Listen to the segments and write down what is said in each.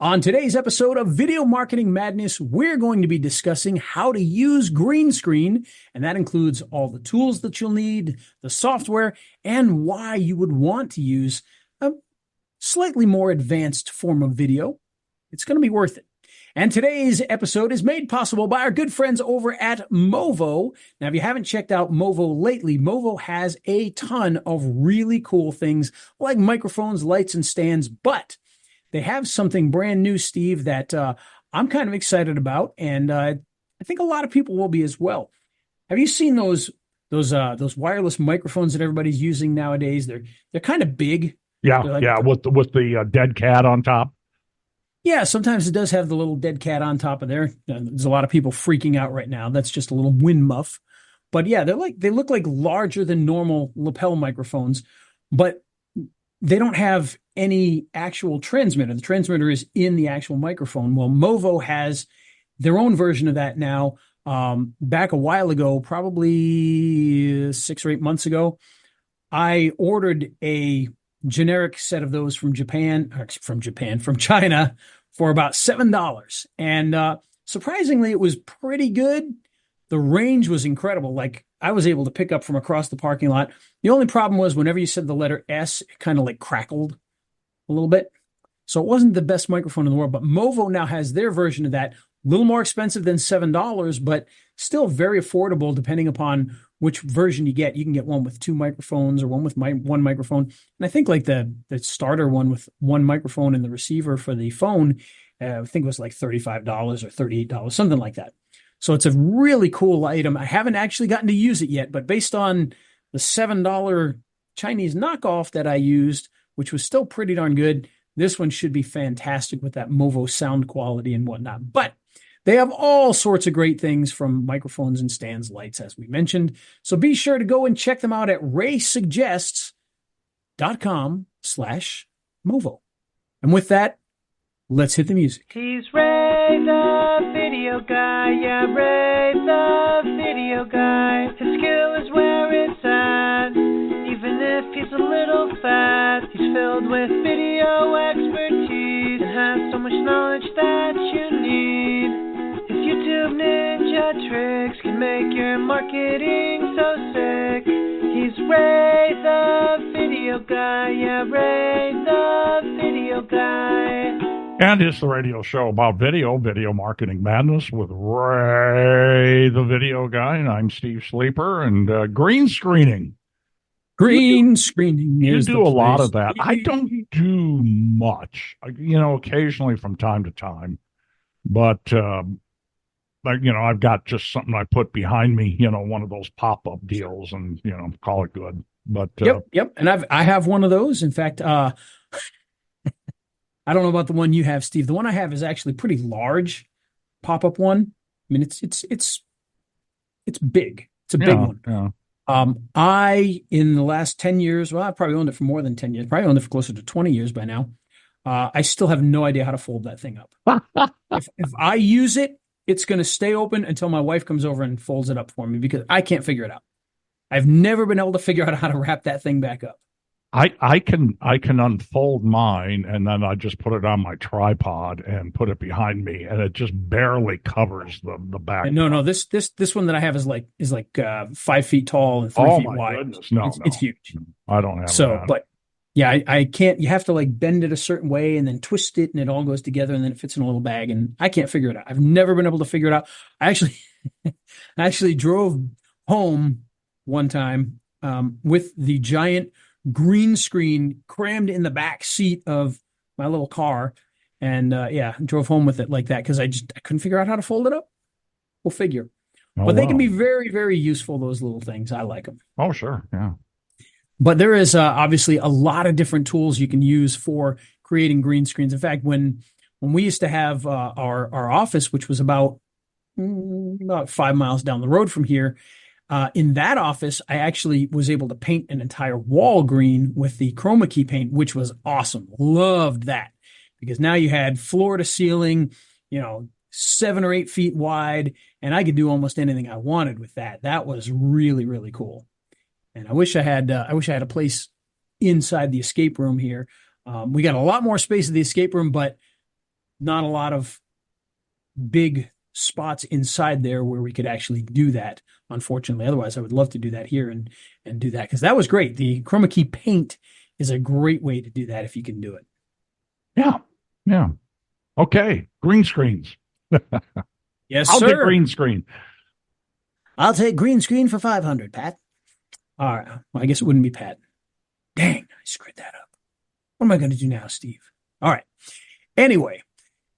On today's episode of Video Marketing Madness, we're going to be discussing how to use green screen, and that includes all the tools that you'll need, the software, and why you would want to use a slightly more advanced form of video. It's going to be worth it. And today's episode is made possible by our good friends over at Movo. Now, if you haven't checked out Movo lately, Movo has a ton of really cool things like microphones, lights, and stands, but they have something brand new, Steve, that I'm kind of excited about, and I think a lot of people will be as well. Have you seen those wireless microphones that everybody's using nowadays? They're kind of big. Yeah, They're like, yeah, with the dead cat on top. yeah, sometimes it does have the little dead cat on top of there. There's a lot of people freaking out right now. That's just a little wind muff. But yeah, they look like larger than normal lapel microphones, but they don't have any actual transmitter. The transmitter is in the actual microphone. Well, Movo has their own version of that now. Back a while ago, probably 6 or 8 months ago, I ordered a generic set of those from China for about $7. And surprisingly, it was pretty good. The range was incredible. Like, I was able to pick up from across the parking lot. The only problem was whenever you said the letter S, it kind of like crackled a little bit. So it wasn't the best microphone in the world, but Movo now has their version of that. A little more expensive than $7, but still very affordable depending upon which version you get. You can get one with 2 microphones or one with one microphone. And I think like the starter one with 1 microphone and the receiver for the phone, I think it was like $35 or $38, something like that. So it's a really cool item. I haven't actually gotten to use it yet, but based on the $7 Chinese knockoff that I used, which was still pretty darn good, this one should be fantastic with that Movo sound quality and whatnot. But they have all sorts of great things from microphones and stands, lights, as we mentioned. So be sure to go and check them out at raysuggests.com/Movo. And with that, let's hit the music. He's Ray the video guy, yeah, Ray the video guy. His skill is where it's at, even if he's a little fat. He's filled with video expertise and has so much knowledge that you need. His YouTube ninja tricks can make your marketing so sick. He's Ray the video guy, yeah, Ray the video guy. And it's the radio show about video marketing madness with Ray, the video guy, and I'm Steve Sleeper. And green screening. Green screening. You do a lot of that. I don't do much, occasionally from time to time. But, I've got just something I put behind me, one of those pop-up deals and, call it good. But Yep. And I have one of those. In fact, I don't know about the one you have, Steve. The one I have is actually pretty large pop-up one. I mean, it's big. It's a big one. Yeah. In the last 10 years, well, I've probably owned it for more than 10 years, probably owned it for closer to 20 years by now. I still have no idea how to fold that thing up. If I use it, it's going to stay open until my wife comes over and folds it up for me because I can't figure it out. I've never been able to figure out how to wrap that thing back up. I can unfold mine and then I just put it on my tripod and put it behind me and it just barely covers the back. No, this one that I have is like 5 feet tall and 3 feet wide. Goodness. No, it's huge. I don't have so, that. But yeah, I can't. You have to like bend it a certain way and then twist it and it all goes together and then it fits in a little bag and I can't figure it out. I've never been able to figure it out. I actually drove home one time with the giant green screen crammed in the back seat of my little car and drove home with it like that because I couldn't figure out how to fold it up. We'll figure. But they can be very, very useful, those little things. I like them. Oh, sure. Yeah. But there is obviously a lot of different tools you can use for creating green screens. In fact, when we used to have our office, which was about 5 miles down the road from here, in that office, I actually was able to paint an entire wall green with the chroma key paint, which was awesome. Loved that because now you had floor to ceiling, 7 or 8 feet wide, and I could do almost anything I wanted with that. That was really, really cool. And I wish I had a place inside the escape room here. We got a lot more space in the escape room, but not a lot of big spots inside there where we could actually do that, unfortunately. Otherwise, I would love to do that here and do that, because that was great. The chroma key paint is a great way to do that if you can do it. Yeah. Yeah. Okay. Green screens. Yes, I'll sir. get green screen. I'll take green screen for 500, Pat. All right. Well, I guess it wouldn't be Pat. Dang, I screwed that up. What am I going to do now, Steve? All right. Anyway,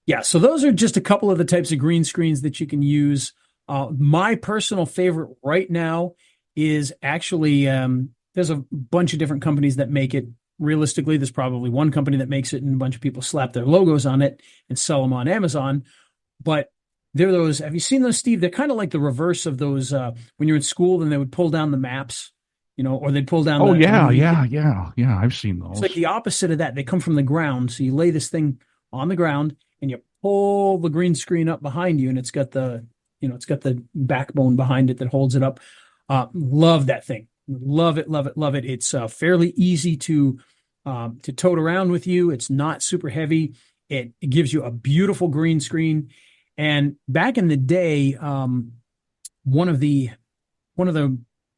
yeah, so those are just a couple of the types of green screens that you can use. My personal favorite right now is actually, there's a bunch of different companies that make it. Realistically, there's probably one company that makes it and a bunch of people slap their logos on it and sell them on Amazon. But they're those, have you seen those, Steve? They're kind of like the reverse of those when you're in school and they would pull down the maps, or they'd pull down. Yeah. I've seen those. It's like the opposite of that. They come from the ground. So you lay this thing on the ground and you pull the green screen up behind you, and it's got the backbone behind it that holds it up. Love that thing. Love it, love it, love it. It's fairly easy to tote around with you. It's not super heavy. It gives you a beautiful green screen. And back in the day, one of the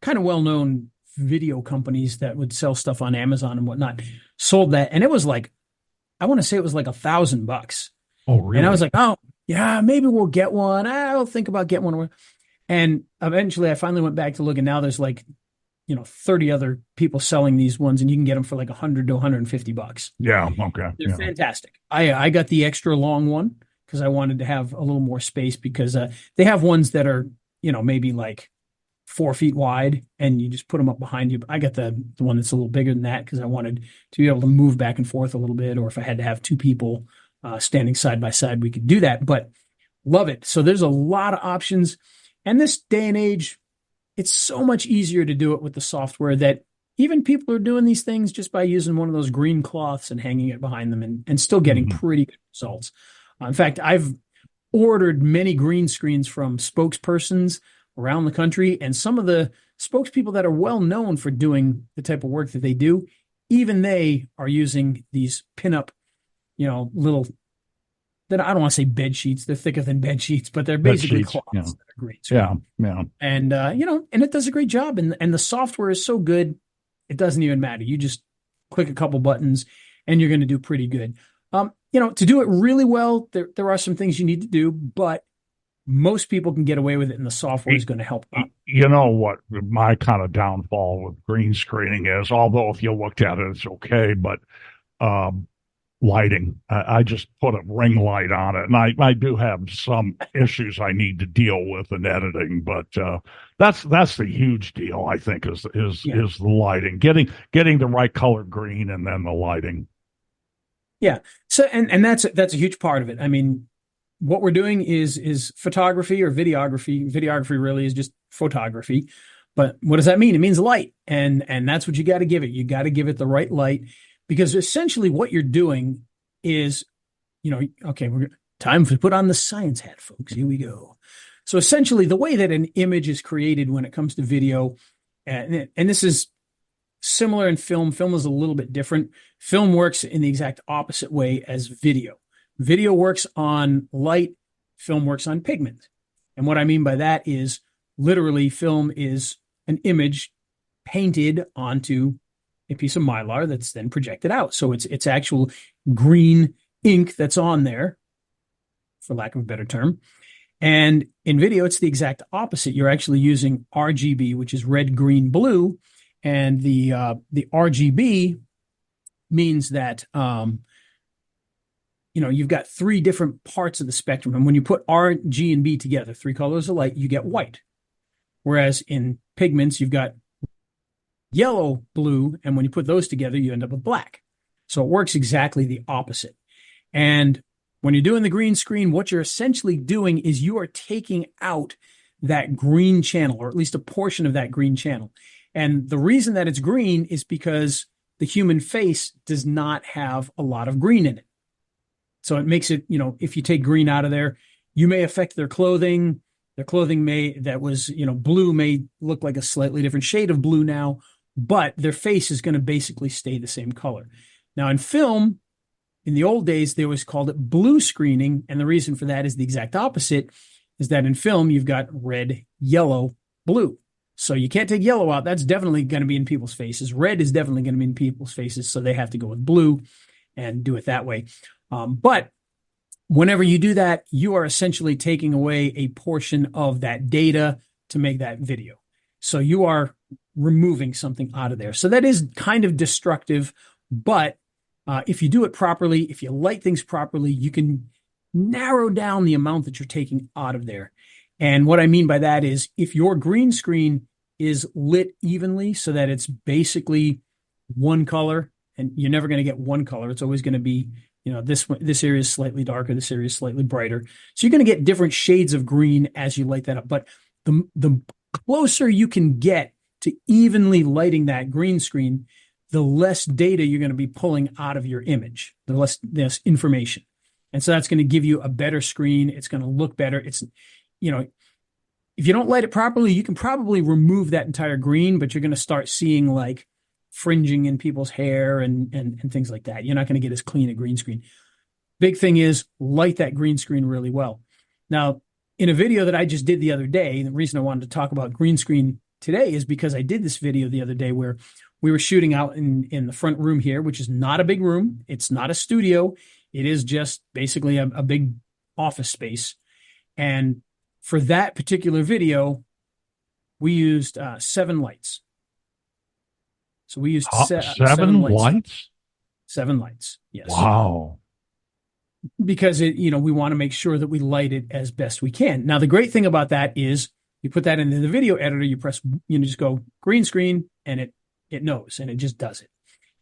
kind of well-known video companies that would sell stuff on Amazon and whatnot sold that, and it was like, I want to say it was like $1,000. Oh, really? And I was like, oh yeah, maybe we'll get one. I'll think about getting one. And eventually I finally went back to look, and now there's like 30 other people selling these ones, and you can get them for like $100 to $150. Yeah. Okay. They're fantastic. I got the extra long one because I wanted to have a little more space, because they have ones that are, maybe like 4 feet wide, and you just put them up behind you. I got the one that's a little bigger than that because I wanted to be able to move back and forth a little bit, or if I had to have two people standing side by side, we could do that. But love it. So there's a lot of options. And this day and age, it's so much easier to do it with the software that even people are doing these things just by using one of those green cloths and hanging it behind them, and still getting pretty good results. In fact, I've ordered many green screens from spokespersons around the country, and some of the spokespeople that are well known for doing the type of work that they do, even they are using these pinup, little, that I don't want to say bed sheets. They're thicker than bed sheets, but they're basically cloths that are green screen. Yeah. And, and it does a great job. And the software is so good, it doesn't even matter. You just click a couple buttons and you're going to do pretty good. To do it really well, there are some things you need to do, but most people can get away with it, and the software is going to help them. You know what my kind of downfall with green screening is, although if you looked at it, it's okay, but lighting. I just put a ring light on it, and I do have some issues I need to deal with in editing, but that's the huge deal, I think, is the lighting, getting the right color green, and then the lighting. Yeah. So and that's a huge part of it. I mean, what we're doing is photography or videography. Videography really is just photography. But what does that mean? It means light. And that's what you got to give it. You got to give it the right light, because essentially what you're doing is, okay, time to put on the science hat, folks. Here we go. So essentially the way that an image is created when it comes to video, and this is similar in film. Film is a little bit different. Film works in the exact opposite way as video. Video works on light. Film works on pigment. And what I mean by that is literally film is an image painted onto a piece of Mylar that's then projected out. So it's actual green ink that's on there, for lack of a better term. And in video, it's the exact opposite. You're actually using RGB, which is red, green, blue. And the RGB means that, you've got three different parts of the spectrum. And when you put R, G, and B together, three colors of light, you get white. Whereas in pigments, you've got yellow, blue, and when you put those together, you end up with black. So it works exactly the opposite. And when you're doing the green screen, what you're essentially doing is you are taking out that green channel, or at least a portion of that green channel. And the reason that it's green is because the human face does not have a lot of green in it. So it makes it, if you take green out of there, you may affect their clothing. Their clothing that was, blue may look like a slightly different shade of blue now, but their face is going to basically stay the same color. Now in film, In the old days, they always called it blue screening. And the reason for that is the exact opposite, is that in film, you've got red, yellow, blue. So you can't take yellow out. That's definitely going to be in people's faces. Red is definitely going to be in people's faces. So they have to go with blue and do it that way. But whenever you do that, you are essentially taking away a portion of that data to make that video. So you are removing something out of there. So that is kind of destructive. But if you do it properly, if you light things properly, you can narrow down the amount that you're taking out of there. And what I mean by that is if your green screen is lit evenly so that it's basically one color, and you're never going to get one color. It's always going to be, this area is slightly darker, this area is slightly brighter. So you're going to get different shades of green as you light that up. But the closer you can get to evenly lighting that green screen, the less data you're going to be pulling out of your image, the less information. And so that's going to give you a better screen. It's going to look better. It's, if you don't light it properly, you can probably remove that entire green, but you're going to start seeing like fringing in people's hair and things like that. You're not going to get as clean a green screen. Big thing is light that green screen really well. Now, in a video that I just did the other day, the reason I wanted to talk about green screen today is because I did this video the other day where we were shooting out in the front room here, which is not a big room. It's not a studio. It is just basically a big office space. And for that particular video, we used 7 lights. So we used seven lights? 7 lights, yes. Wow. Because we want to make sure that we light it as best we can. Now, the great thing about that is you put that into the video editor, you press, just go green screen, and it knows, and it just does it.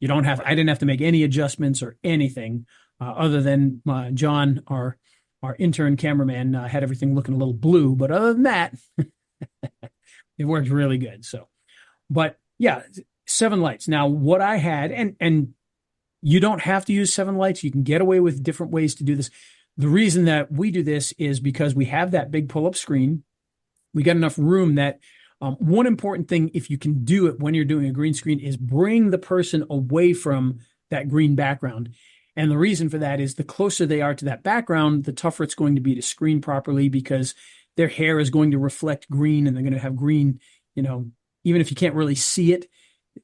I didn't have to make any adjustments or anything other than John, our intern cameraman, had everything looking a little blue. But other than that, it worked really good. So, but yeah, 7 lights. Now, what I had, and you don't have to use 7 lights. You can get away with different ways to do this. The reason that we do this is because we have that big pull-up screen. We got enough room that one important thing, if you can do it when you're doing a green screen, is bring the person away from that green background. And the reason for that is the closer they are to that background, the tougher it's going to be to screen properly because their hair is going to reflect green and they're going to have green, even if you can't really see it,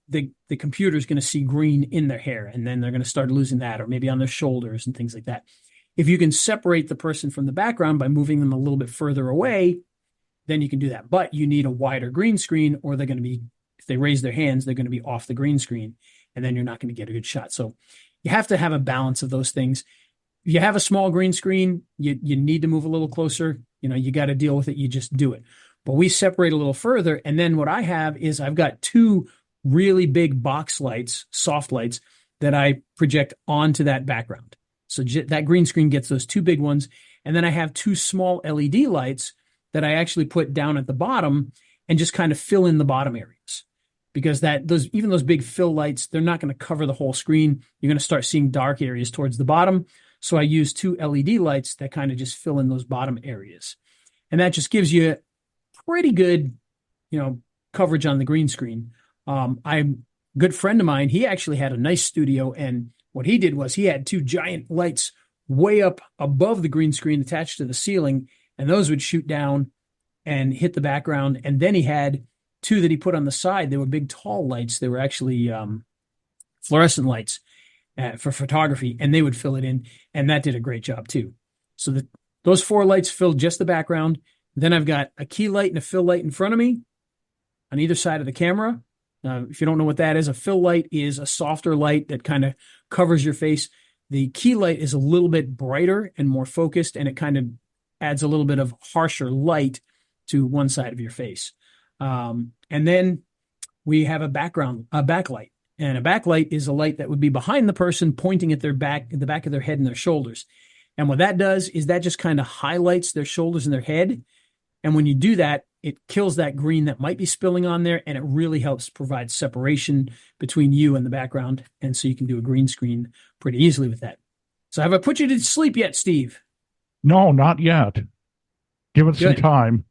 the computer is going to see green in their hair, and then they're going to start losing that, or maybe on their shoulders and things like that. If you can separate the person from the background by moving them a little bit further away, then you can do that. But you need a wider green screen, or they're going to be, if they raise their hands, they're going to be off the green screen, and then you're not going to get a good shot. So you have to have a balance of those things. If you have a small green screen, you need to move a little closer. You got to deal with it. You just do it. But we separate a little further. And then what I have is I've got 2 really big box lights, soft lights, that I project onto that background. So that green screen gets those 2 big ones. And then I have 2 small LED lights that I actually put down at the bottom and just kind of fill in the bottom areas. Because those big fill lights, they're not going to cover the whole screen. You're going to start seeing dark areas towards the bottom. So I use 2 LED lights that kind of just fill in those bottom areas. And that just gives you pretty good, coverage on the green screen. A good friend of mine, he actually had a nice studio, and what he did was he had 2 giant lights way up above the green screen attached to the ceiling, and those would shoot down and hit the background. And then he had 2 that he put on the side. They were big, tall lights. They were actually fluorescent lights for photography, and they would fill it in, and that did a great job too. So those 4 lights filled just the background. Then I've got a key light and a fill light in front of me on either side of the camera. If you don't know what that is, a fill light is a softer light that kind of covers your face. The key light is a little bit brighter and more focused, and it kind of adds a little bit of harsher light to one side of your face. And then we have a backlight. And a backlight is a light that would be behind the person pointing at their back, the back of their head and their shoulders. And what that does is that just kind of highlights their shoulders and their head. And when you do that, it kills that green that might be spilling on there, and it really helps provide separation between you and the background. And so you can do a green screen pretty easily with that. So have I put you to sleep yet, Steve? No, not yet. Give it some time.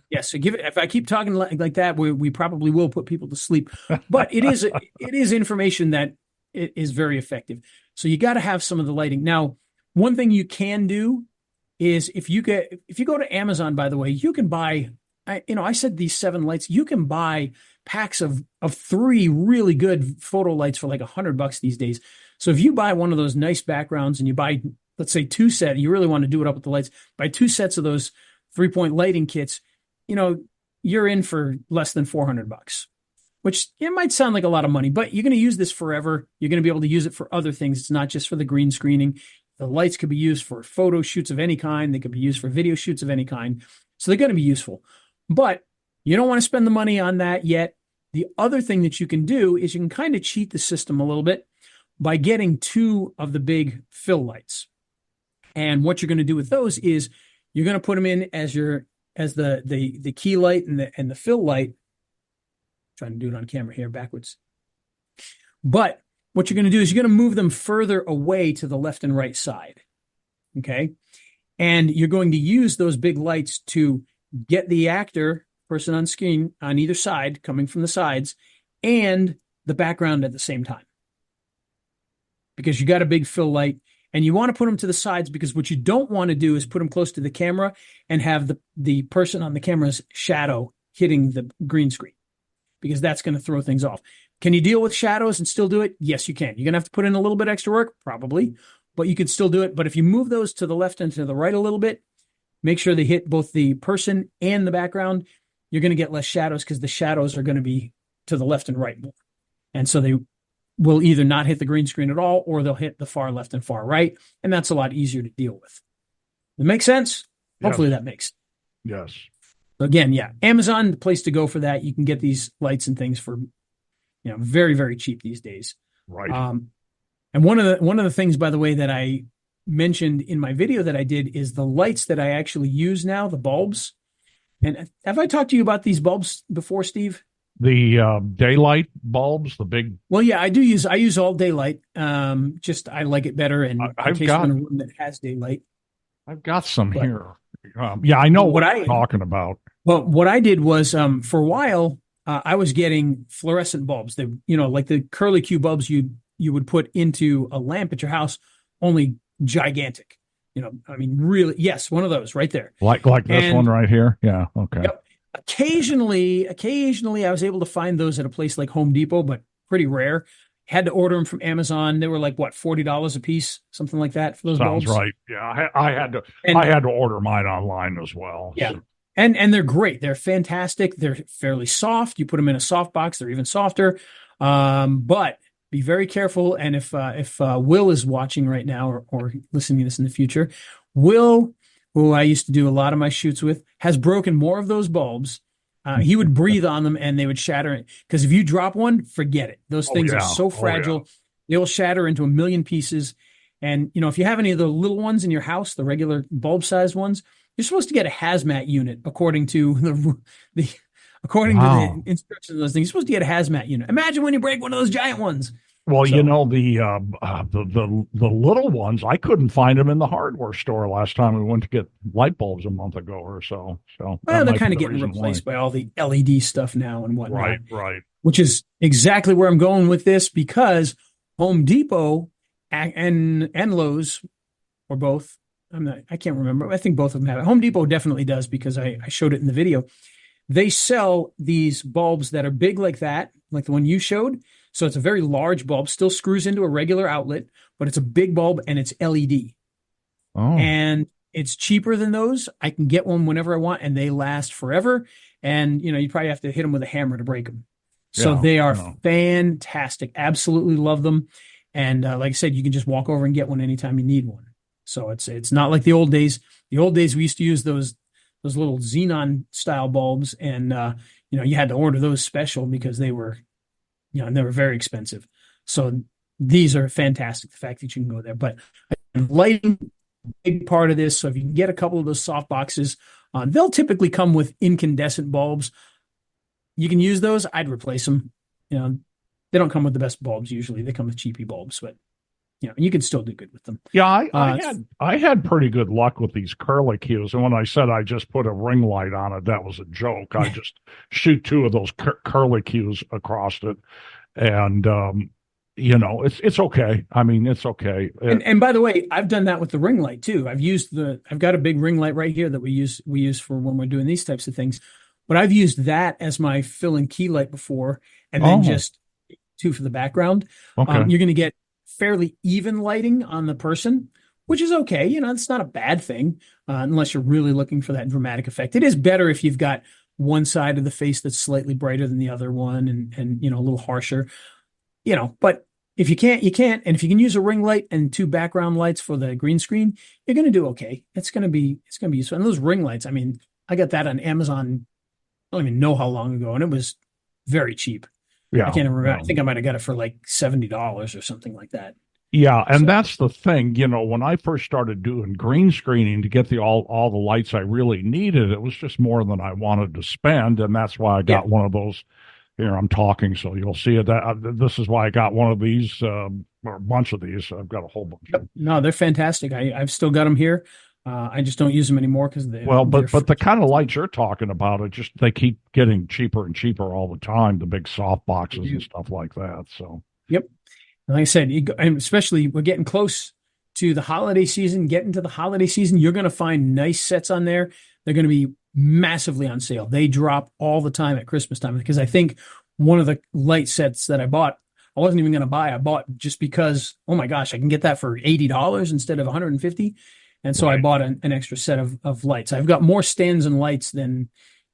Yes, so if I keep talking like that, we probably will put people to sleep. But it is information that is very effective. So you got to have some of the lighting. Now, one thing you can do is if you go to Amazon, by the way, you can buy, I said these 7 lights, you can buy packs of 3 really good photo lights for like $100 these days. So if you buy one of those nice backgrounds and you buy, let's say 2 sets, you really want to do it up with the lights, buy 2 sets of those 3-point lighting kits, you're in for less than $400, which it might sound like a lot of money, but you're going to use this forever. You're going to be able to use it for other things. It's not just for the green screening. The lights could be used for photo shoots of any kind. They could be used for video shoots of any kind. So they're going to be useful. But you don't want to spend the money on that yet. The other thing that you can do is you can kind of cheat the system a little bit by getting 2 of the big fill lights. And what you're going to do with those is you're going to put them in as the key light and the fill light. I'm trying to do it on camera here backwards. But what you're going to do is you're going to move them further away to the left and right side. Okay. And you're going to use those big lights to get the actor, person on screen on either side, coming from the sides, and the background at the same time. Because you got a big fill light and you want to put them to the sides, because what you don't want to do is put them close to the camera and have the person on the camera's shadow hitting the green screen, because that's going to throw things off. Can you deal with shadows and still do it? Yes, you can. You're going to have to put in a little bit extra work, probably, but you can still do it. But if you move those to the left and to the right a little bit, make sure they hit both the person and the background, you're going to get less shadows, because the shadows are going to be to the left and right more. And so they will either not hit the green screen at all, or they'll hit the far left and far right. And that's a lot easier to deal with. Does it make sense? Yes. Hopefully that makes. Yes. Again, yeah, Amazon, the place to go for that. You can get these lights and things for, very, very cheap these days. Right. And one of the things, by the way, that I mentioned in my video that I did is the lights that I actually use now, the bulbs. And have I talked to you about these bulbs before, Steve? The daylight bulbs, the big. Well, yeah, I use all daylight. Just I like it better, and I've in case got I'm in a room that has daylight. I've got some here. Yeah, I know what I'm talking about. Well, what I did was for a while I was getting fluorescent bulbs. They, like the curly Q bulbs you would put into a lamp at your house, only gigantic. Really, yes, one of those right there. Like this one right here. Yeah. Okay. Yep. Occasionally, I was able to find those at a place like Home Depot, but pretty rare. Had to order them from Amazon. They were like $40 a piece, something like that for those bulbs. Sounds right. Yeah, I had to order mine online as well. Yeah. So. And they're great. They're fantastic. They're fairly soft. You put them in a soft box, they're even softer. But be very careful. And if Will is watching right now or listening to this in the future, Will, who I used to do a lot of my shoots with, has broken more of those bulbs. He would breathe on them and they would shatter. Because if you drop one, forget it. Those things are so fragile. They'll shatter into a million pieces. And, if you have any of the little ones in your house, the regular bulb-sized ones, you're supposed to get a hazmat unit according to the instructions of those things. You're supposed to get a hazmat unit. Imagine when you break one of those giant ones. Well, the little ones, I couldn't find them in the hardware store last time we went to get light bulbs a month ago or so. So they're kind of getting replaced by all the LED stuff now and whatnot. Right. Which is exactly where I'm going with this, because Home Depot and Lowe's, or both, I can't remember. I think both of them have it. Home Depot definitely does, because I showed it in the video. They sell these bulbs that are big like that, like the one you showed. So it's a very large bulb, still screws into a regular outlet, but it's a big bulb and it's LED. Oh. And it's cheaper than those. I can get one whenever I want, and they last forever. And, you probably have to hit them with a hammer to break them. So they are fantastic. Absolutely love them. And like I said, you can just walk over and get one anytime you need one. So it's not like the old days. The old days we used to use those little xenon style bulbs, and you had to order those special because they were, and they were very expensive. So these are fantastic. The fact that you can go there, but lighting, big part of this. So if you can get a couple of those soft boxes, they'll typically come with incandescent bulbs. You can use those. I'd replace them. They don't come with the best bulbs usually. They come with cheapy bulbs, but you can still do good with them. Yeah, I had pretty good luck with these curly Qs. And when I said I just put a ring light on it, that was a joke. I just shoot two of those curly Qs across it. And it's okay. I mean, it's okay. And by the way, I've done that with the ring light too. I've got a big ring light right here that we use for when we're doing these types of things. But I've used that as my fill and key light before, and then just two for the background. Okay. You're going to get fairly even lighting on the person, which is okay. It's not a bad thing unless you're really looking for that dramatic effect. It is better if you've got one side of the face that's slightly brighter than the other one and a little harsher, but if you can't, you can't. And if you can use a ring light and two background lights for the green screen, you're going to do okay. It's going to be useful. And those ring lights, I mean, I got that on Amazon. I don't even know how long ago, and it was very cheap. Yeah. I can't even remember. I think I might have got it for like $70 or something like that. Yeah, and that's the thing. When I first started doing green screening to get all the lights I really needed, it was just more than I wanted to spend, and that's why I got one of those. Here, I'm talking, so you'll see it. This is why I got one of these, or a bunch of these. I've got a whole bunch. Yep. No, they're fantastic. I've still got them here. I just don't use them anymore because but the kind of lights you're talking about, they keep getting cheaper and cheaper all the time. The big soft boxes and stuff like that. So yep. Like I said, and especially we're getting close to the holiday season. Getting to the holiday season, you're going to find nice sets on there. They're going to be massively on sale. They drop all the time at Christmas time because I think one of the light sets that I bought, I wasn't even going to buy. I bought just because, oh my gosh, I can get that for $80 instead of $150. And so I bought an extra set of lights. I've got more stands and lights than,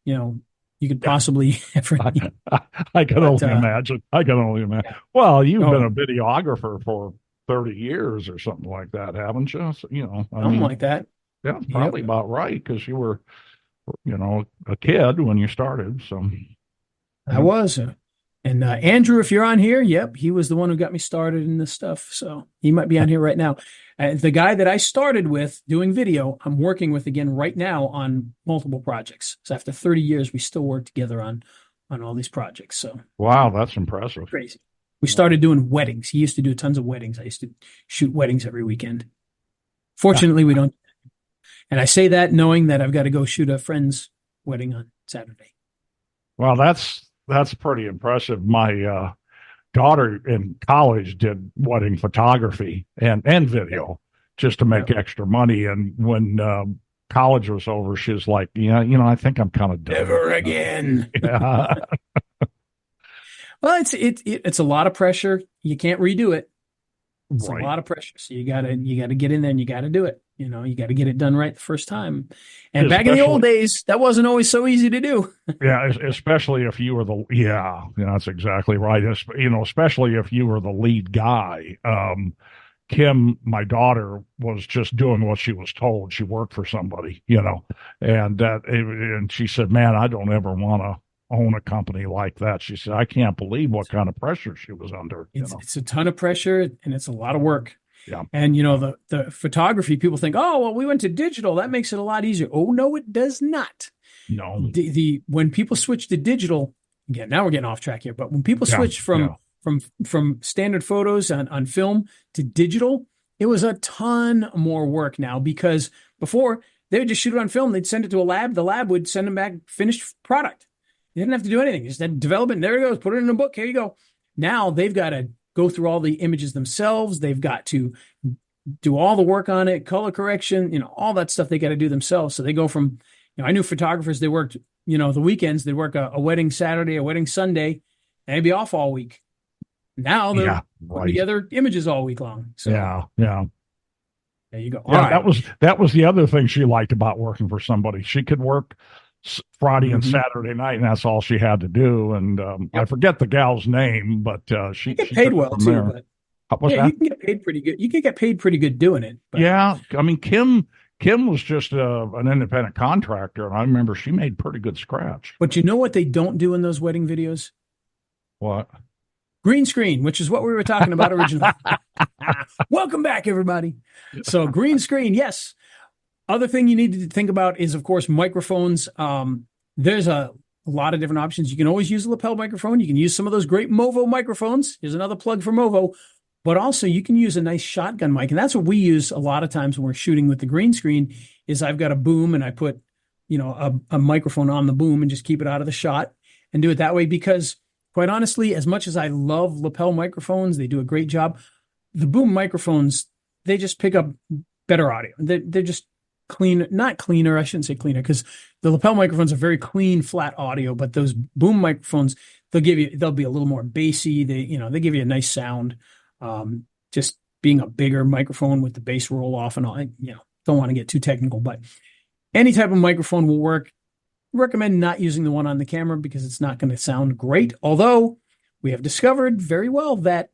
you could possibly ever need. I can only imagine. Yeah. Well, you've been a videographer for 30 years or something like that, haven't you? So, something like that. Yeah, probably about right, because you were, a kid when you started. So I was. And Andrew, if you're on here, yep, he was the one who got me started in this stuff. So he might be on here right now. The guy that I started with doing video, I'm working with again right now on multiple projects. So after 30 years, we still work together on all these projects. So wow, that's impressive. Crazy. We started doing weddings. He used to do tons of weddings. I used to shoot weddings every weekend. Fortunately, we don't. And I say that knowing that I've got to go shoot a friend's wedding on Saturday. Well, that's pretty impressive. My daughter in college did wedding photography and video just to make extra money. And when college was over, she was like, I think I'm kind of done. Never again. Yeah. Well, it's a lot of pressure. You can't redo it. It's Right. a lot of pressure. So you gotta get in there and you gotta do it. You got to get it done right the first time. And back in the old days, that wasn't always so easy to do. Yeah, especially if you were that's exactly right. Especially if you were the lead guy. Kim, my daughter, was just doing what she was told. She worked for somebody, and she said, "Man, I don't ever want to own a company like that." She said, "I can't believe what kind of pressure she was under." It's a ton of pressure and it's a lot of work. Yeah. And the photography, people think, oh, well, we went to digital. That makes it a lot easier. Oh, no, it does not. No. When people switch to digital, again, now we're getting off track here, but when people switch from standard photos on film to digital, it was a ton more work now because before they would just shoot it on film. They'd send it to a lab. The lab would send them back finished product. They didn't have to do anything. Just had development. There it goes. Put it in a book. Here you go. Now they've got to go through all the images themselves. They've got to do all the work on it, color correction, all that stuff they got to do themselves. So they go from, I knew photographers, they worked, the weekends, they'd work a wedding Saturday, a wedding Sunday, and they'd be off all week. Now they're putting together images all week long. So yeah. There you go. Yeah, that was the other thing she liked about working for somebody. She could work Friday and Saturday night, and that's all she had to do. And I forget the gal's name, but she get paid well too. But, you can get paid pretty good. You can get paid pretty good doing it. But. Yeah, I mean Kim was just an independent contractor, and I remember she made pretty good scratch. But you know what they don't do in those wedding videos? What? Green screen, which is what we were talking about originally. Welcome back, everybody. So green screen, yes. Other thing you need to think about is, of course, microphones. There's a lot of different options. You can always use a lapel microphone. You can use some of those great Movo microphones. Here's another plug for Movo. But also you can use a nice shotgun mic. And that's what we use a lot of times when we're shooting with the green screen is I've got a boom and I put, a microphone on the boom and just keep it out of the shot and do it that way because quite honestly, as much as I love lapel microphones, they do a great job. The boom microphones, they just pick up better audio. They're just clean, not cleaner. I shouldn't say cleaner because the lapel microphones are very clean, flat audio, but those boom microphones, they'll be a little more bassy. They give you a nice sound. Just being a bigger microphone with the bass roll off and all, don't want to get too technical, but any type of microphone will work. Recommend not using the one on the camera because it's not going to sound great. Although we have discovered very well that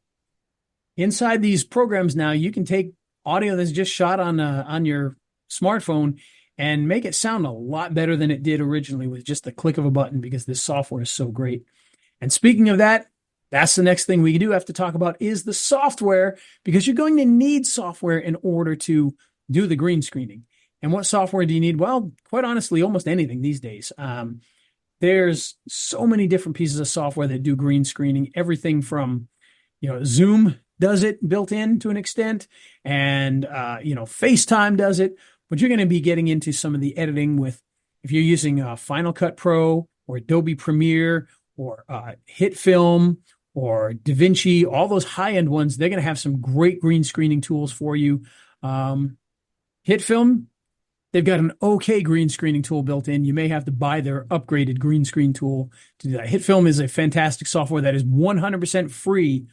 inside these programs now, you can take audio that's just shot on your smartphone and make it sound a lot better than it did originally with just the click of a button because this software is so great. And speaking of that, that's the next thing we do have to talk about is the software, because you're going to need software in order to do the green screening. And what software do you need? Well, quite honestly, almost anything these days. There's so many different pieces of software that do green screening, everything from, Zoom does it built in to an extent, and, FaceTime does it, but you're going to be getting into some of the editing if you're using Final Cut Pro or Adobe Premiere or HitFilm or DaVinci, all those high-end ones, they're going to have some great green screening tools for you. HitFilm, they've got an okay green screening tool built in. You may have to buy their upgraded green screen tool to do that. HitFilm is a fantastic software that is 100% free,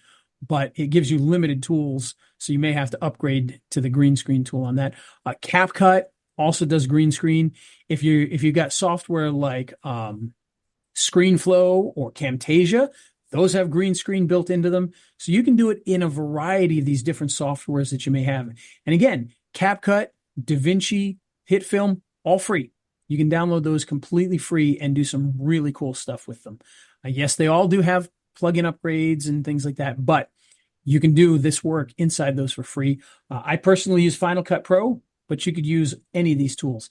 but it gives you limited tools, so you may have to upgrade to the green screen tool on that. CapCut also does green screen. If you've got software like ScreenFlow or Camtasia, those have green screen built into them. So you can do it in a variety of these different softwares that you may have. And again, CapCut, DaVinci, HitFilm, all free. You can download those completely free and do some really cool stuff with them. Yes, they all do have plugin upgrades and things like that, but you can do this work inside those for free. I personally use Final Cut Pro, but you could use any of these tools.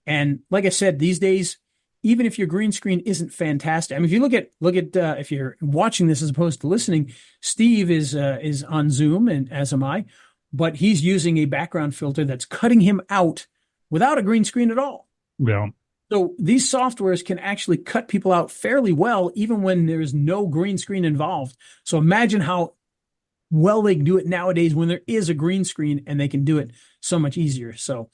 And like I said, these days, even if your green screen isn't fantastic, I mean, if you look at if you're watching this as opposed to listening, Steve is on Zoom, and as am I, but he's using a background filter that's cutting him out without a green screen at all. Yeah. So these softwares can actually cut people out fairly well, even when there's no green screen involved. So imagine how well they can do it nowadays when there is a green screen, and they can do it so much easier. So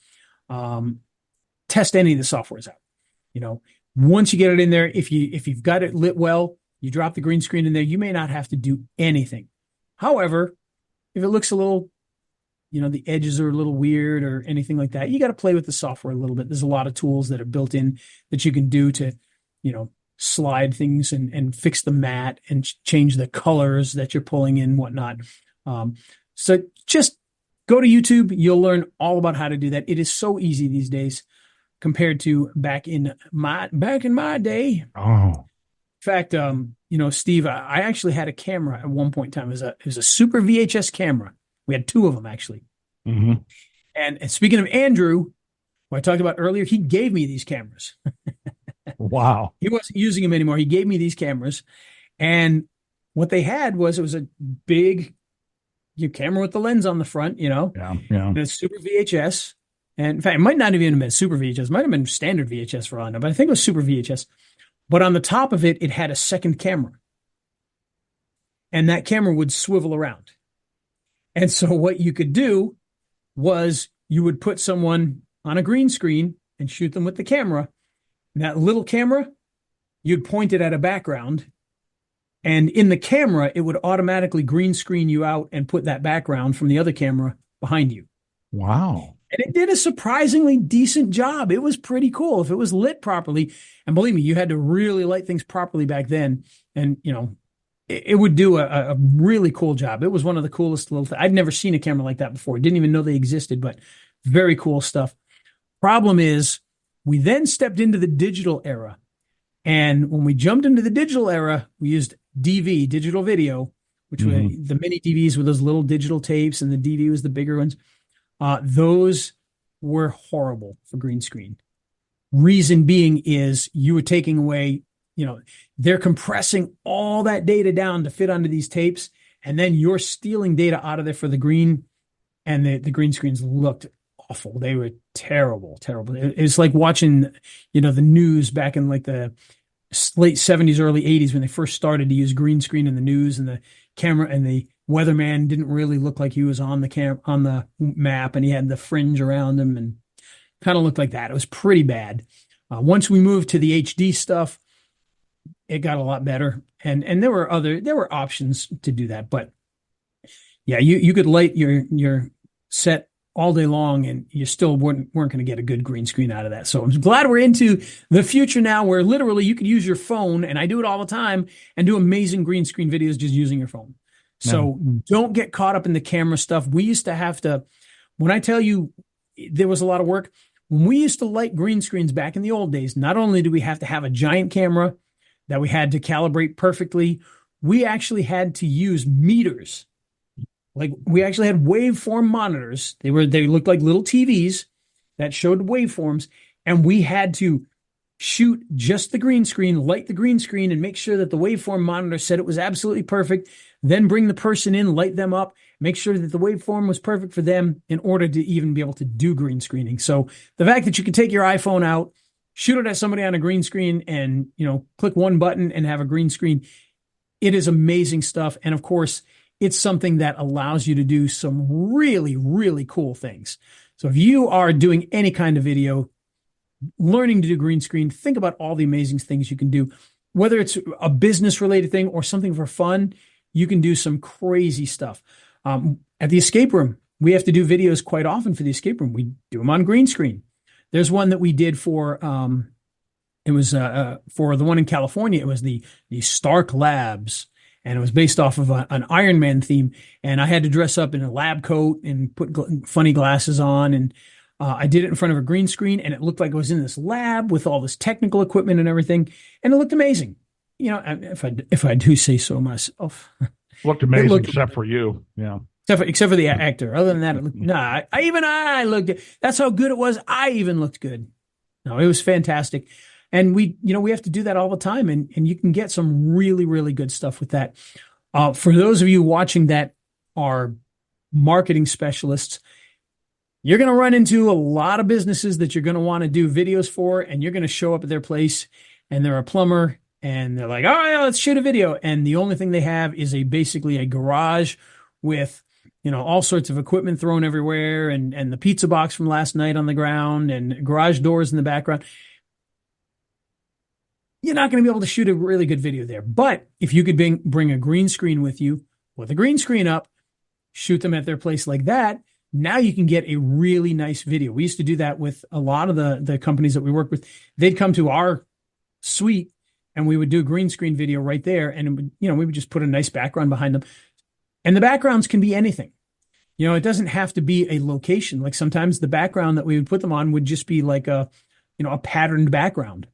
test any of the softwares out. Once you get it in there, if you've got it lit well, you drop the green screen in there, you may not have to do anything. However, if it looks a little, the edges are a little weird or anything like that, you got to play with the software a little bit. There's a lot of tools that are built in that you can do to, slide things and fix the matte and change the colors that you're pulling in, whatnot. So just go to YouTube. You'll learn all about how to do that. It is so easy these days compared to back in my day. Oh. In fact, Steve, I actually had a camera at one point in time. It was a Super VHS camera. We had two of them, actually. Mm-hmm. And speaking of Andrew, who I talked about earlier, he gave me these cameras. Wow. He wasn't using them anymore. He gave me these cameras. And what they had was, it was a big camera with the lens on the front, Yeah. And a Super VHS. And in fact, it might not have even been Super VHS. It might have been standard VHS for all I know, but I think it was Super VHS. But on the top of it, it had a second camera. And that camera would swivel around. And so what you could do was you would put someone on a green screen and shoot them with the camera. And that little camera, you'd point it at a background. And in the camera, it would automatically green screen you out and put that background from the other camera behind you. Wow. And it did a surprisingly decent job. It was pretty cool if it was lit properly. And believe me, you had to really light things properly back then. And, it would do a really cool job. It was one of the coolest little things. I'd never seen a camera like that before. Didn't even know they existed, but very cool stuff. Problem is, we then stepped into the digital era. And when we jumped into the digital era, we used DV, digital video, which were the mini DVs with those little digital tapes, and the DV was the bigger ones. Those were horrible for green screen. Reason being is you were taking away, they're compressing all that data down to fit onto these tapes, and then you're stealing data out of there for the green, and the green screens looked awful. They were terrible. It's like watching, the news back in like the late 70s, early 80s when they first started to use green screen in the news, and the camera and the weatherman didn't really look like he was on the map, and he had the fringe around him and kind of looked like that. It was pretty bad. Once we moved to the HD stuff, it got a lot better, and there were options to do that. But yeah, you could light your set all day long, and you still weren't going to get a good green screen out of that. So I'm glad we're into the future now, where literally you could use your phone, and I do it all the time, and do amazing green screen videos just using your phone. So don't get caught up in the camera stuff. We used to have to, when I tell you there was a lot of work, when we used to light green screens back in the old days, not only do we have to have a giant camera that we had to calibrate perfectly, we actually had to use meters. Like, we actually had waveform monitors. They looked like little TVs that showed waveforms, and we had to shoot just the green screen, light the green screen, and make sure that the waveform monitor said it was absolutely perfect. Then bring the person in, light them up, make sure that the waveform was perfect for them in order to even be able to do green screening. So the fact that you can take your iPhone out, shoot it at somebody on a green screen, and click one button and have a green screen, it is amazing stuff. And of course, it's something that allows you to do some really, really cool things. So if you are doing any kind of video, learning to do green screen, think about all the amazing things you can do. Whether it's a business related thing or something for fun, you can do some crazy stuff. At the escape room, we have to do videos quite often for the escape room. We do them on green screen. There's one that we did for, it was for the one in California. It was the Stark Labs, and it was based off of an Iron Man theme. And I had to dress up in a lab coat and put funny glasses on, and I did it in front of a green screen, and it looked like I was in this lab with all this technical equipment and everything, and it looked amazing. If I do say so myself. Looked amazing, except for you. Yeah. Except for the actor. Other than that, it looked, I looked good. That's how good it was. I even looked good. No, it was fantastic. And we have to do that all the time, and you can get some really, really good stuff with that. For those of you watching that are marketing specialists, you're going to run into a lot of businesses that you're going to want to do videos for, and you're going to show up at their place, and they're a plumber, and they're like, all right, let's shoot a video. And the only thing they have is basically a garage with, all sorts of equipment thrown everywhere, and the pizza box from last night on the ground, and garage doors in the background. You're not going to be able to shoot a really good video there. But if you could bring a green screen with you, with a green screen up, shoot them at their place like that, now you can get a really nice video. We used to do that with a lot of the companies that we work with. They'd come to our suite, and we would do a green screen video right there. And we would just put a nice background behind them. And the backgrounds can be anything. It doesn't have to be a location. Like, sometimes the background that we would put them on would just be like a patterned background.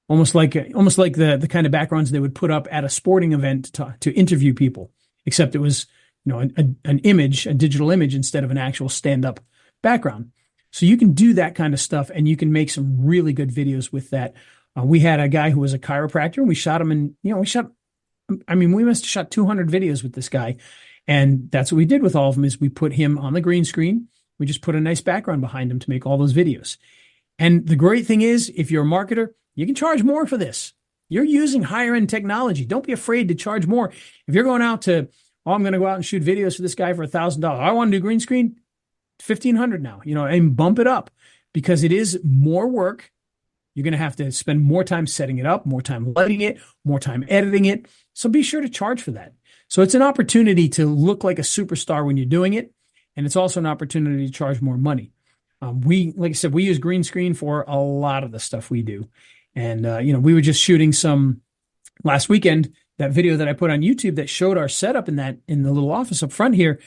Almost like the kind of backgrounds they would put up at a sporting event to interview people, except it was, an image, a digital image, instead of an actual stand-up background. So you can do that kind of stuff, and you can make some really good videos with that. We had a guy who was a chiropractor, and we shot him we must have shot 200 videos with this guy. And that's what we did with all of them, is we put him on the green screen. We just put a nice background behind him to make all those videos. And the great thing is, if you're a marketer, you can charge more for this. You're using higher end technology. Don't be afraid to charge more. If you're going out to, I'm going to go out and shoot videos for this guy for $1,000. I want to do green screen, $1,500 now, and bump it up, because it is more work. You're going to have to spend more time setting it up, more time lighting it, more time editing it. So be sure to charge for that. So it's an opportunity to look like a superstar when you're doing it. And it's also an opportunity to charge more money. Like I said, we use green screen for a lot of the stuff we do. And, we were just shooting some last weekend, that video that I put on YouTube that showed our setup in the little office up front here.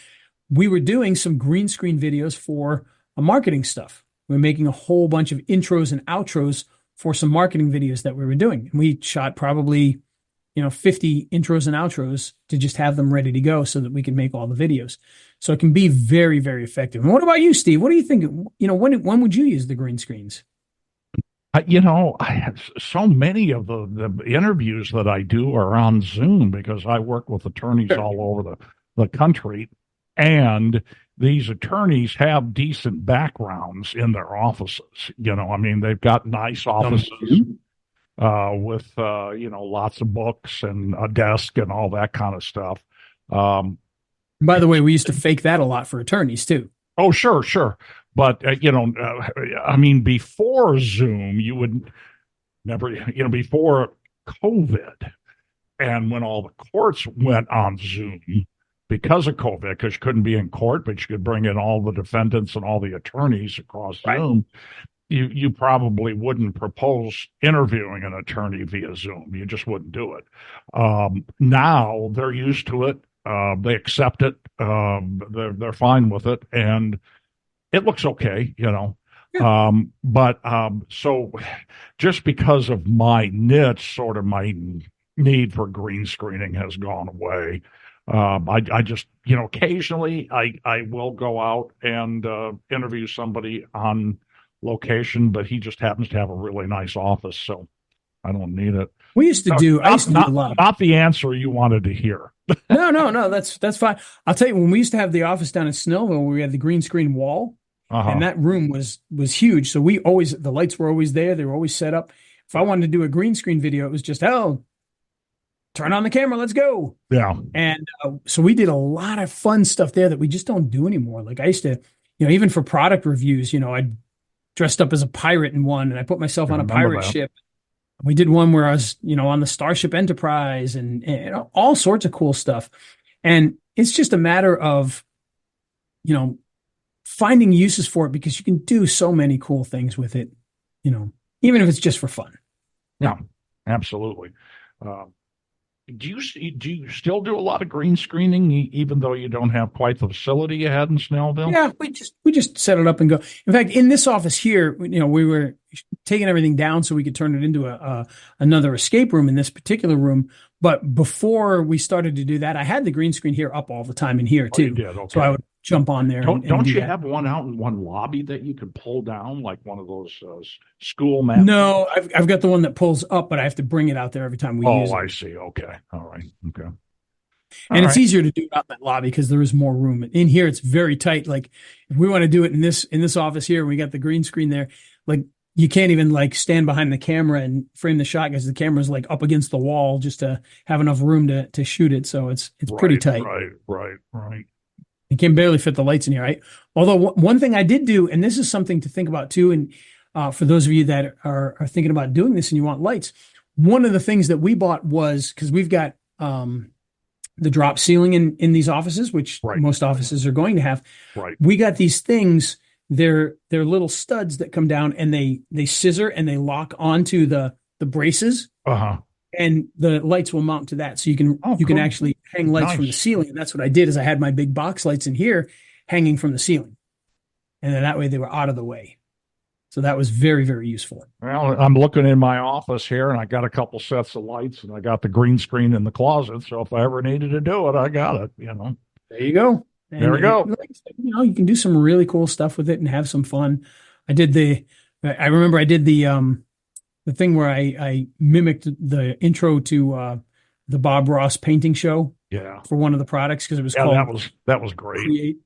We were doing some green screen videos for marketing stuff. We were making a whole bunch of intros and outros for some marketing videos that we were doing. And we shot probably, 50 intros and outros to just have them ready to go so that we can make all the videos. So it can be very, very effective. And what about you, Steve? What do you think? When would you use the green screens? I have so many of the interviews that I do are on Zoom, because I work with attorneys all over the country, and these attorneys have decent backgrounds in their offices. They've got nice offices. with lots of books and a desk and all that kind of stuff. Um, By the way, we used to fake that a lot for attorneys too. oh, sure, sure. But I mean, before Zoom, you would never, before COVID, and when all the courts went on Zoom because of COVID, because you couldn't be in court, but you could bring in all the defendants and all the attorneys across Right. Zoom. You probably wouldn't propose interviewing an attorney via Zoom. You just wouldn't do it. Now they're used to it. They accept it. They're fine with it, and it looks okay, So just because of my niche, sort of my need for green screening has gone away. I just, occasionally I will go out and interview somebody on location, but he just happens to have a really nice office, so I don't need it. I used to do a lot of. Not the answer you wanted to hear. No, that's fine. I'll tell you, when we used to have the office down in Snellville, where we had the green screen wall, and that room was huge. So the lights were always there. They were always set up. If I wanted to do a green screen video, it was just, turn on the camera, let's go. Yeah. And so we did a lot of fun stuff there that we just don't do anymore. Like I used to, even for product reviews, I dressed up as a pirate in one, and I put myself on a pirate ship. We did one where I was, on the Starship Enterprise and all sorts of cool stuff. And it's just a matter of, finding uses for it, because you can do so many cool things with it, even if it's just for fun. Yeah, absolutely. Do you still do a lot of green screening, even though you don't have quite the facility you had in Snellville? Yeah, we just set it up and go. In fact, in this office here, we were taking everything down so we could turn it into another escape room in this particular room. But before we started to do that, I had the green screen here up all the time in here too. You did, okay. So I would jump on there. Don't you have one out in one lobby that you could pull down, like one of those school maps? No, I've got the one that pulls up, but I have to bring it out there every time we use it. Oh, I see. Okay. All right. Okay. And it's easier to do it out in that lobby because there is more room. In here, it's very tight. Like if we want to do it in this office here, we got the green screen there. Like you can't even like stand behind the camera and frame the shot because the camera's like up against the wall just to have enough room to shoot it. So it's pretty tight. Right. You can barely fit the lights in here, right? Although one thing I did do, and this is something to think about too, and for those of you that are thinking about doing this and you want lights, one of the things that we bought was, because we've got the drop ceiling in these offices, which most offices are going to have. Right. We got these things. They're little studs that come down and they scissor and they lock onto the braces. And the lights will mount to that. So you can actually hang lights from the ceiling. And that's what I did, is I had my big box lights in here hanging from the ceiling. And then that way they were out of the way. So that was very, very useful. Well, I'm looking in my office here, and I got a couple sets of lights, and I got the green screen in the closet. So if I ever needed to do it, I got it, There you go. And there we go. Like, you can do some really cool stuff with it and have some fun. I remember I did the thing where I mimicked the intro to the Bob Ross painting show. Yeah. For one of the products, because it was called that was great. Create.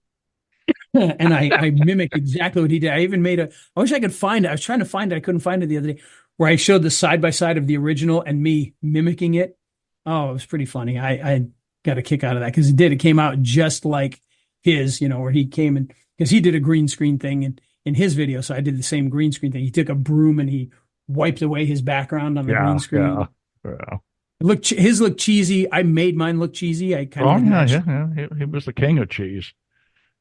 And I mimicked exactly what he did. I even made I wish I could find it. I was trying to find it. I couldn't find it the other day, where I showed the side by side of the original and me mimicking it. Oh, it was pretty funny. I got a kick out of that because it came out just like his, where he came and, because he did a green screen thing in his video. So I did the same green screen thing. He took a broom and he wiped away his background on the green screen. Yeah. His looked cheesy. I made mine look cheesy. I kind of He was the king of cheese.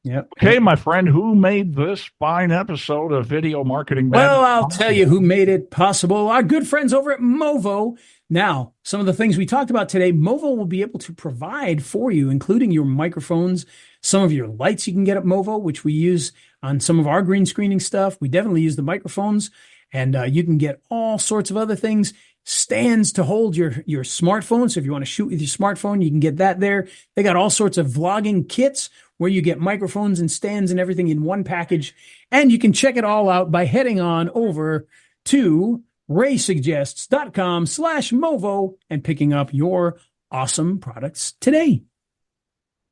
Yep. Okay, my friend, who made this fine episode of Video Marketing Madness? Well, I'll tell you who made it possible. Our good friends over at Movo. Now, some of the things we talked about today, Movo will be able to provide for you, including your microphones, some of your lights you can get at Movo, which we use on some of our green screening stuff. We definitely use the microphones, and you can get all sorts of other things. Stands to hold your smartphone. So if you want to shoot with your smartphone, you can get that there. They got all sorts of vlogging kits where you get microphones and stands and everything in one package. And you can check it all out by heading on over to raysuggests.com/Movo and picking up your awesome products today.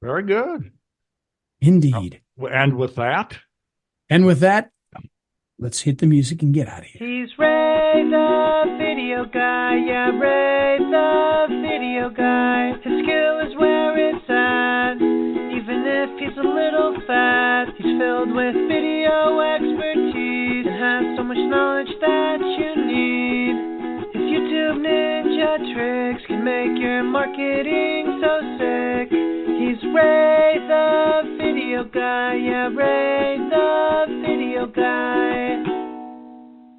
Very good. Indeed. And with that, Let's hit the music and get out of here. He's Ray the Video Guy, yeah, Ray the Video Guy. His skill is where it's at, even if he's a little fat. He's filled with video expertise and has so much knowledge that you need. His YouTube ninja tricks can make your marketing so sick. He's Ray the Video Guy, yeah, Ray the Video Guy.